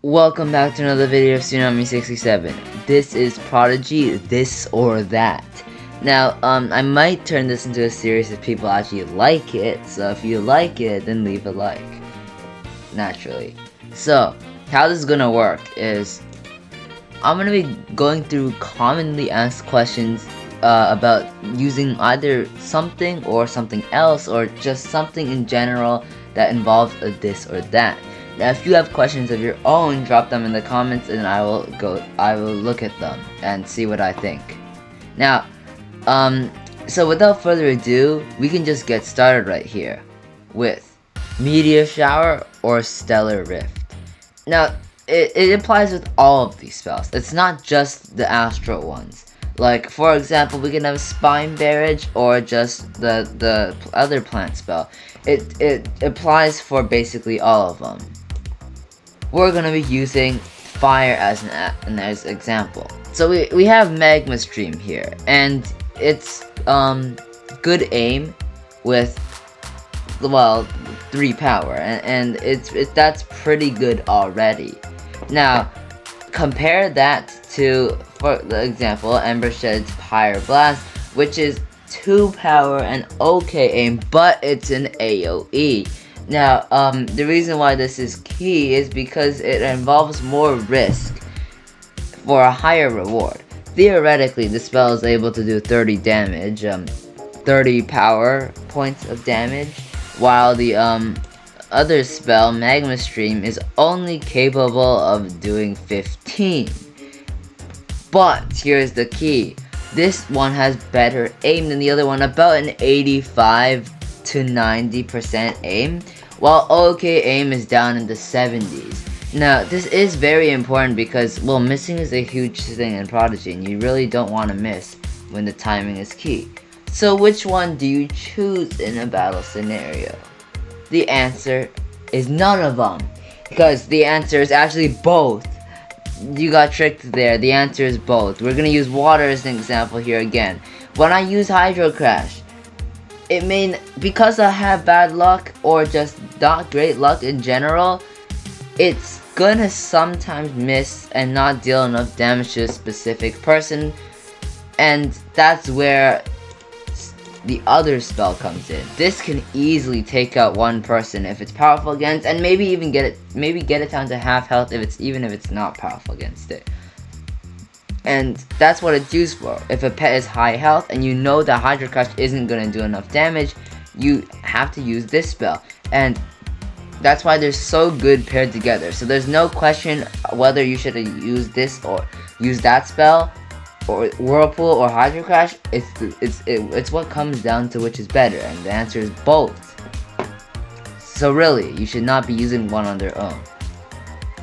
Welcome back to another video of Tsunami 67. This is Prodigy, this or that. Now, I might turn this into a series if people actually like it, so if you like it, then leave a like. Naturally. So, how this is gonna work is, I'm gonna be going through commonly asked questions about using either something or something else, or just something in general that involves a this or that. Now, if you have questions of your own, drop them in the comments, and I will look at them and see what I think. Now, so without further ado, we can just get started right here with meteor shower or stellar rift. Now, it applies with all of these spells. It's not just the astral ones. Like, for example, we can have spine barrage or just the other plant spell. It applies for basically all of them. We're gonna be using fire as an example. So we have magma stream here, and it's good aim with 3 power, and that's pretty good already. Now compare that to, for the example, Embershed's Pyroblast, which is 2 power and okay aim, but it's an AoE. Now, the reason why this is key is because it involves more risk for a higher reward. Theoretically, the spell is able to do 30 damage, 30 power points of damage, while the other spell, Magma Stream, is only capable of doing 15. But here's the key. This one has better aim than the other one, about an 85 to 90% aim, while OK aim is down in the 70s. Now, this is very important because, well, missing is a huge thing in Prodigy, and you really don't want to miss when the timing is key. So which one do you choose in a battle scenario? The answer is none of them, because the answer is actually both. You got tricked there. The answer is both. We're gonna use water as an example here again. When I use Hydro Crash, it may, because I have bad luck or just not great luck in general, it's gonna sometimes miss and not deal enough damage to a specific person, and that's where the other spell comes in. This can easily take out one person if it's powerful against, and maybe even get it down to half health if it's not powerful against it. And that's what it's used for. If a pet is high health and you know that Hydro Crush isn't gonna do enough damage, you have to use this spell. And that's why they're so good paired together. So there's no question whether you should use this or use that spell, or Whirlpool or Hydro Crash. It's what comes down to which is better, and the answer is both. So really, you should not be using one on their own.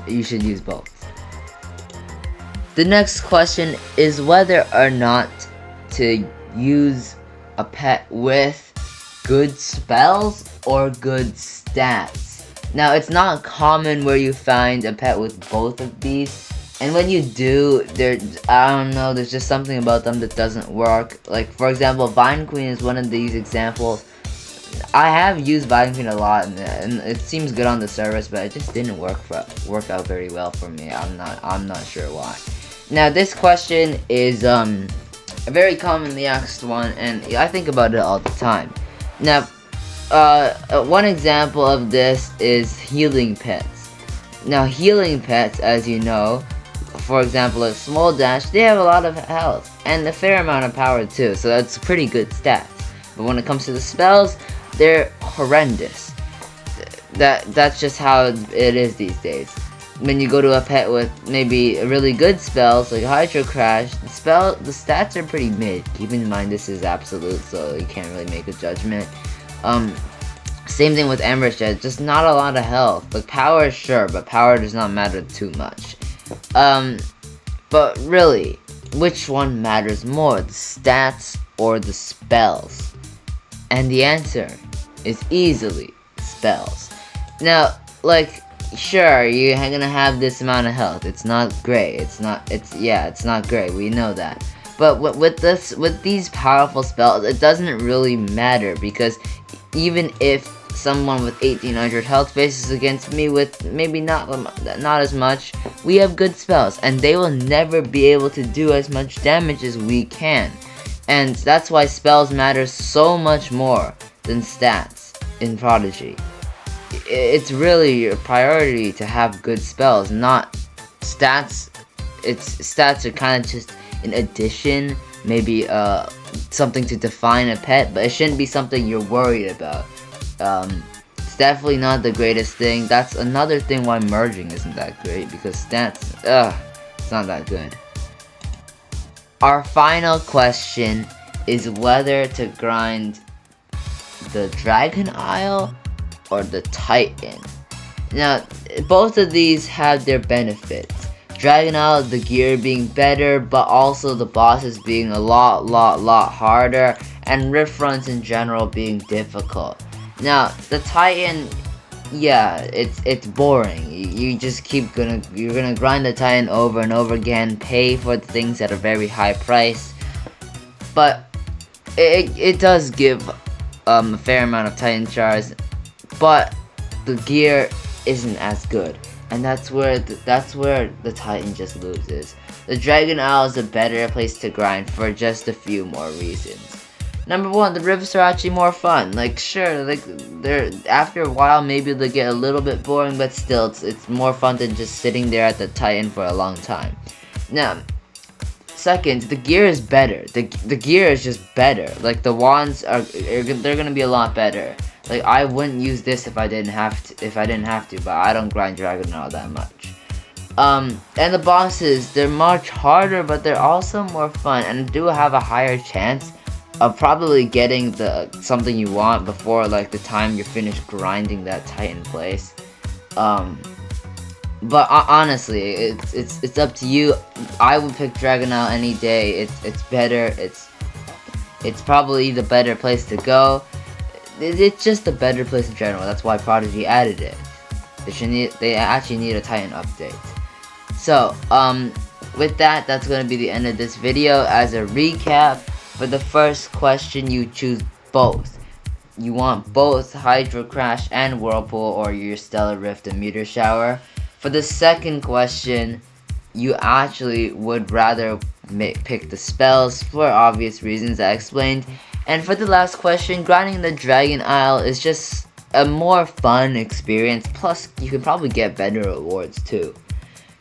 You should use both. The next question is whether or not to use a pet with good spells or good stats. Now, it's not common where you find a pet with both of these, and when you do, I don't know, there's just something about them that doesn't work. Like, for example, Vine Queen is one of these examples. I have used Vine Queen a lot, and it seems good on the service, but it just didn't work out very well for me. I'm not sure why. Now, this question is a very commonly asked one, and I think about it all the time. Now, one example of this is healing pets. Now, healing pets, as you know, for example, a Small Dash, they have a lot of health and a fair amount of power too, so that's pretty good stats. But when it comes to the spells, they're horrendous. That's just how it is these days. When you go to a pet with maybe really good spells like Hydro Crash, the stats are pretty mid. Keep in mind this is absolute, so you can't really make a judgment. Same thing with Embershed, just not a lot of health. Like, power, sure, but power does not matter too much. But really, which one matters more, the stats or the spells? And the answer is easily spells. Now, like, sure, you're gonna have this amount of health. It's not great. It's not great. We know that. But with these powerful spells, it doesn't really matter, because even if someone with 1800 health faces against me with maybe not as much, we have good spells, and they will never be able to do as much damage as we can. And that's why spells matter so much more than stats in Prodigy. It's really a priority to have good spells, not stats. Stats are kind of just an addition, maybe something to define a pet, but it shouldn't be something you're worried about. It's definitely not the greatest thing. That's another thing why merging isn't that great, because stats, it's not that good. Our final question is whether to grind the Dragon Isle or the Titan. Now, both of these have their benefits. Dragon Isle, the gear being better, but also the bosses being a lot harder, and rift runs in general being difficult. Now, the Titan, yeah, it's boring. You just you're gonna grind the Titan over and over again, pay for the things at a very high price, but it does give a fair amount of Titan shards, but the gear isn't as good, and that's where the Titan just loses. The Dragon Isle is a better place to grind for just a few more reasons. Number one, the rifts are actually more fun. Like, sure, like they're after a while maybe they get a little bit boring, but still it's more fun than just sitting there at the Titan for a long time. Now, second, the gear is better. The gear is just better. Like, the wands they're gonna be a lot better. Like, I wouldn't use this if I didn't have to, but I don't grind Dragon Isle that much. And the bosses, they're much harder, but they're also more fun and do have a higher chance of probably getting something you want before like the time you're finished grinding that Titan place. But honestly, it's up to you. I would pick Dragon Isle any day. It's better. It's probably the better place to go. It's just a better place in general. That's why Prodigy added it. They actually need a Titan update. So with that's gonna be the end of this video. As a recap, for the first question, you choose both. You want both Hydro Crash and Whirlpool, or your Stellar Rift and Meteor Shower. For the second question, you actually would rather pick the spells for obvious reasons I explained. And for the last question, grinding the Dragon Isle is just a more fun experience, plus you can probably get better rewards too.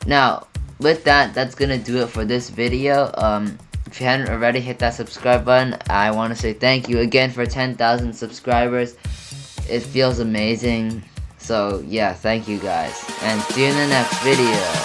Now, with that's gonna do it for this video. If you hadn't already, hit that subscribe button. I want to say thank you again for 10,000 subscribers. It feels amazing. So yeah, thank you guys, and see you in the next video.